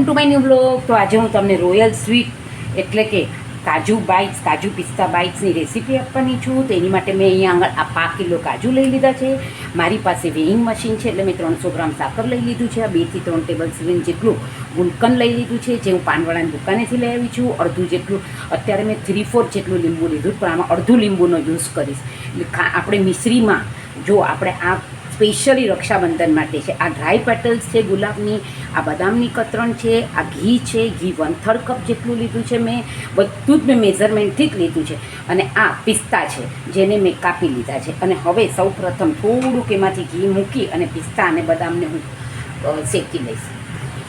To my new blog. તો આજે હું તમને રોયલ સ્વીટ એટલે કે કાજુ બાઇટ્સ, કાજુ પિસ્તા બાઇટ્સની રેસીપી આપવાની છું. તો એની માટે મેં અહીંયા આગળ આ 5 કિલો કાજુ લઈ લીધા છે. મારી પાસે વેઇંગ મશીન છે એટલે મેં 300 ગ્રામ સાકર લઈ લીધું છે. 2 થી 3 ટેબલ સ્પૂન જેટલું ગુલકંદ લઈ લીધું છે, જે હું પાનવાળાની દુકાનેથી લઈ આવી છું. અડધું જેટલું, અત્યારે મેં 3/4 જેટલું લીંબુ લીધું, પણ આમાં અડધું લીંબુનો યુઝ કરીશ. આપણે મિશ્રીમાં જો આપણે આ સ્પેશિયલી રક્ષાબંધન માટે છે. આ ડ્રાય પેટલ્સ છે ગુલાબની, આ બદામની કતરણ છે, આ ઘી છે, ઘી 1/3 કપ જેટલું લીધું છે મેં. બધું જ મેં મેઝરમેન્ટથી જ લીધું છે. અને આ પિસ્તા છે જેને મેં કાપી લીધા છે. અને હવે સૌ પ્રથમ થોડુંક એમાંથી ઘી મૂકી અને પિસ્તા અને બદામને હું શેકી લઈશ.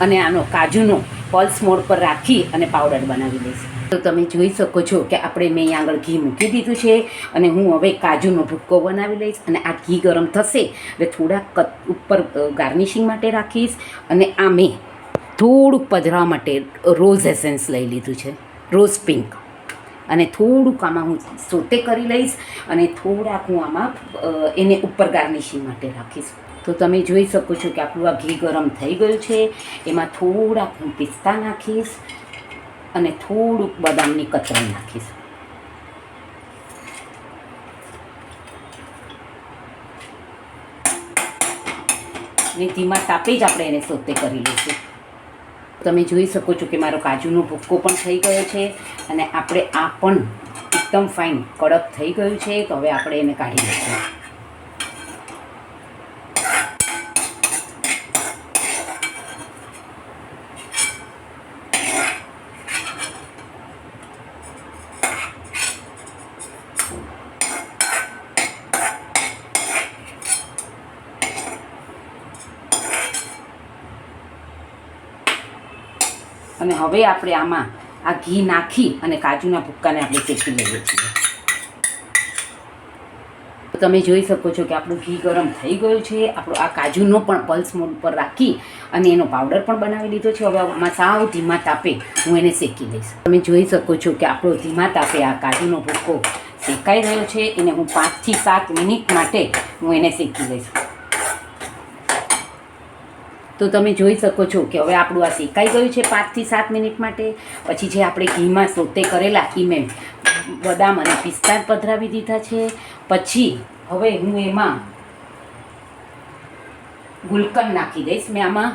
અને આનો કાજુનો પલ્સ મોડ પર રાખી અને પાવડર બનાવી લઈશ. તો તમે જોઈ શકો છો કે આપણે મેં અહીં આગળ ઘી મૂકી દીધું છે અને હું હવે કાજુનો ભૂક્કો બનાવી લઈશ. અને આ ઘી ગરમ થશે એટલે થોડાક ઉપર ગાર્નિશિંગ માટે રાખીશ. અને આ મેં થોડુંક પધરાવા માટે રોઝ એસેન્સ લઈ લીધું છે, રોઝ પિંક. અને થોડુંક આમાં હું સોતે કરી લઈશ અને થોડાક હું આમાં એને ઉપર ગાર્નિશિંગ માટે રાખીશ. તો તમે જોઈ શકો છો કે આપણું આ ઘી ગરમ થઈ ગયું છે. એમાં થોડાક હું પિસ્તા નાખીશ અને થોડુંક બદામની કતરણ નાખીશ. અને ધીમા તાપે જ આપણે એને સોતે કરી લઈશું. તમે જોઈ શકો છો કે મારો કાજુનો ભૂક્કો પણ થઈ ગયો છે અને આપણે આ પણ એકદમ ફાઇન કડક થઈ ગયું છે. તો હવે આપણે એને કાઢી લઈશું. અને હવે આપણે આમાં આ ઘી નાખી અને કાજુના ભૂક્કાને આપણે શેકી લઈએ છીએ. તમે જોઈ શકો છો કે આપણું ઘી ગરમ થઈ ગયું છે. આપણો આ કાજુનો પણ પલ્સ મોડ પર રાખી અને એનો પાવડર પણ બનાવી લીધો છે. હવે આમાં સાવ ધીમા તાપે હું એને શેકી લઈશ. તમે જોઈ શકો છો કે આપણો ધીમા તાપે આ કાજુનો ભૂક્કો શેકાઈ રહ્યો છે. એને હું 5 થી 7 મિનિટ માટે હું એને શેકી લઈશ. તો તમે જોઈ શકો છો કે હવે આપણું આ શેકાઈ ગયું છે 5 થી 7 મિનિટ માટે. પછી જે આપણે ઘીમાં સોતે કરેલા એ મેં બદામ અને પિસ્તા પધરાવી દીધા છે. પછી હવે હું એમાં ગુલકંદ નાખી દઈશ. મેં આમાં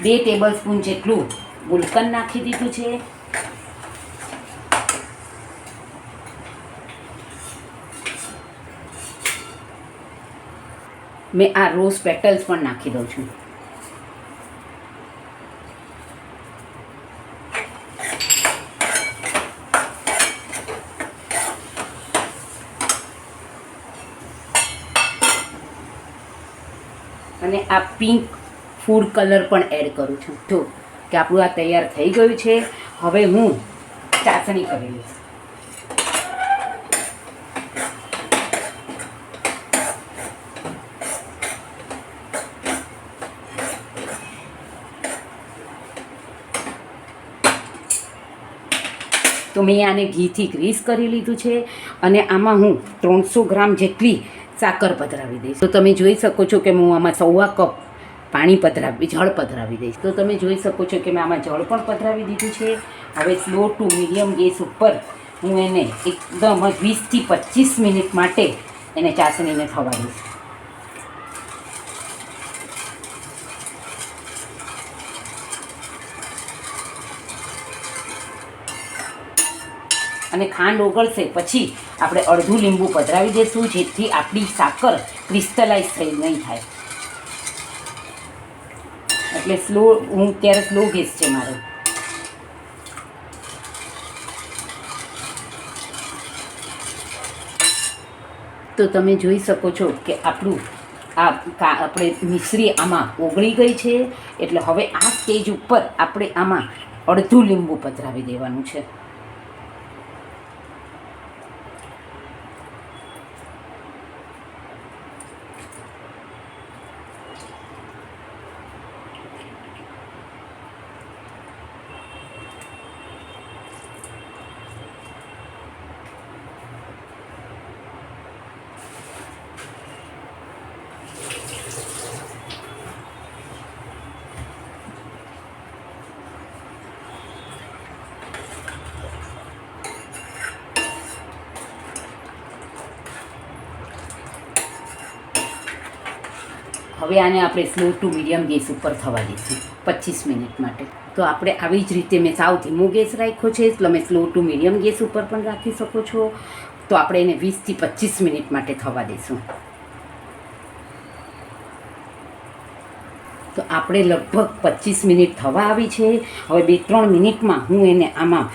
2 ટેબલ સ્પૂન જેટલું ગુલકંદ નાખી દીધું છે. મેં આ રોઝ પેટલ્સ પણ નાખી દઉં છું. અને આ પિંક ફૂડ કલર પણ એડ કરું છું. જો કે આપણું આ તૈયાર થઈ ગયું છે. હવે હું ચાસણી કરી લઈશ. તો મેં આને ઘીથી ગ્રીસ કરી લીધું છે અને આમાં હું 300 ગ્રામ જેટલી સાકર પધરાવી દઈશ. તો તમે જોઈ શકો છો કે હું આમાં 1/4 કપ પાણી જળ પધરાવી દઈશ. તો તમે જોઈ શકો છો કે મેં આમાં જળ પણ પધરાવી દીધું છે. હવે સ્લો ટુ મીડિયમ ગેસ ઉપર હું એને એકદમ 20 થી 25 મિનિટ માટે એને ચાસણીને થવા દઈશ. અને ખાંડ ઓગળશે પછી આપણે અડધું લીંબુ પધરાવી દઈશું, જેથી આપણી સાકર ક્રિસ્ટલાઇઝ થઈ નહીં થાય. એટલે ત્યારે સ્લો ગેસ છે મારો. તો તમે જોઈ શકો છો કે આપણું આપણે મિશ્રી આમાં ઓગળી ગઈ છે. એટલે હવે આ સ્ટેજ ઉપર આપણે આમાં અડધું લીંબુ પધરાવી દેવાનું છે. હવે આને આપણે સ્લો ટુ મીડિયમ ગેસ ઉપર થવા દઈશું 25 મિનિટ માટે. તો આપણે આવી જ રીતે મેં સાવ ધીમો ગેસ રાખ્યો છે, તમે સ્લો ટુ મીડિયમ ગેસ ઉપર પણ રાખી શકો છો. તો આપણે એને 20 થી 25 મિનિટ માટે થવા દઈશું. તો આપણે લગભગ 25 મિનિટ થવા આવી છે. હવે 2-3 મિનિટમાં હું એને આમાં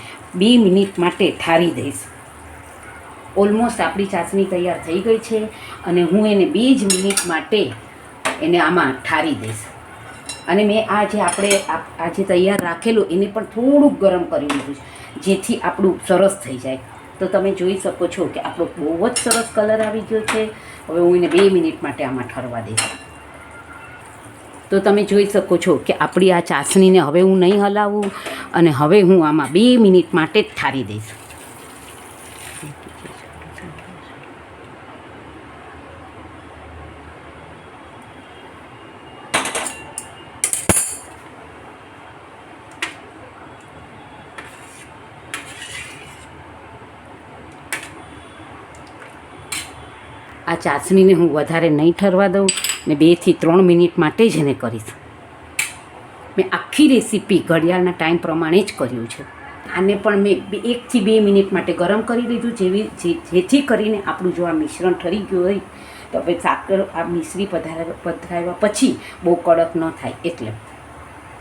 2 મિનિટ માટે ઠારી દઈશ. ઓલમોસ્ટ આપણી ચાસણી તૈયાર થઈ ગઈ છે અને હું એને 2 જ મિનિટ માટે એને આમાં ઠારી દઈશ. અને મેં આ જે આપણે આજે તૈયાર રાખેલું એને પણ થોડુંક ગરમ કરી લીધું છે, જેથી આપણું સરસ થઈ જાય. તો તમે જોઈ શકો છો કે આપણો બહુ જ સરસ કલર આવી ગયો છે. હવે હું એને 2 મિનિટ માટે આમાં ઠરવા દઈશ. તો તમે જોઈ શકો છો કે આપણી આ ચાસણીને હવે હું નહીં હલાવું અને હવે હું આમાં 2 મિનિટ માટે જ ઠારી દઈશ. આ ચાસણીને હું વધારે નહીં ઠરવા દઉં ને 2 થી 3 મિનિટ માટે જ એને કરીશ. મેં આખી રેસીપી ઘડિયાળના ટાઈમ પ્રમાણે જ કર્યું છે. આને પણ મેં 1 થી 2 મિનિટ માટે ગરમ કરી લીધું, જેથી કરીને આપણું જો આ મિશ્રણ ઠરી ગયું હોય તો હવે સાકર આ મિશ્રી પધરાવ્યા પછી બહુ કડક ન થાય એટલે.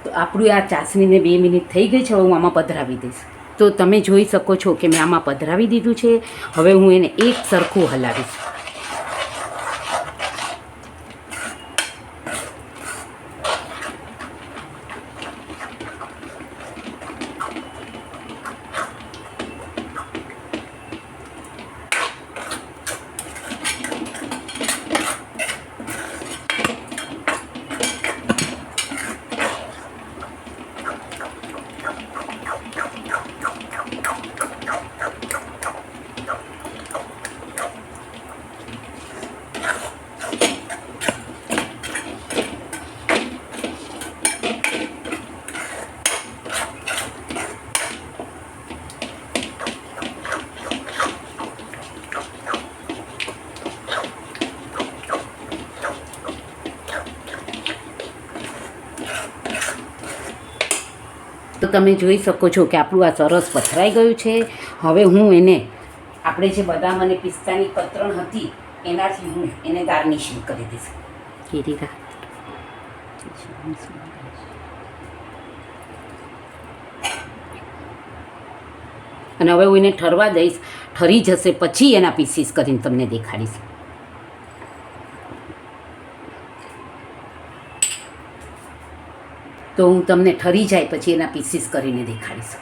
તો આપણું આ ચાસણીને 2 મિનિટ થઈ ગઈ છે. હવે હું આમાં પધરાવી દઈશ. તો તમે જોઈ શકો છો કે મેં આમાં પધરાવી દીધું છે. હવે હું એને એક સરખું હલાવીશ. તો તમે જોઈ શકો છો કે આપણું આ સરસ પથરાઈ ગયું છે. હવે હું એને આપણે જે બદામ અને પિસ્તાની કતરણ હતી એનાથી હું એને ગાર્નિશિંગ કરી દઈશ. અને હવે હું એને ઠરવા દઈશ. ઠરી જશે પછી એના પીસીસ કરીને તમને દેખાડીશ. તો હું તમને ઠરી જાય પછી એના પીસીસ કરીને દેખાડીશ.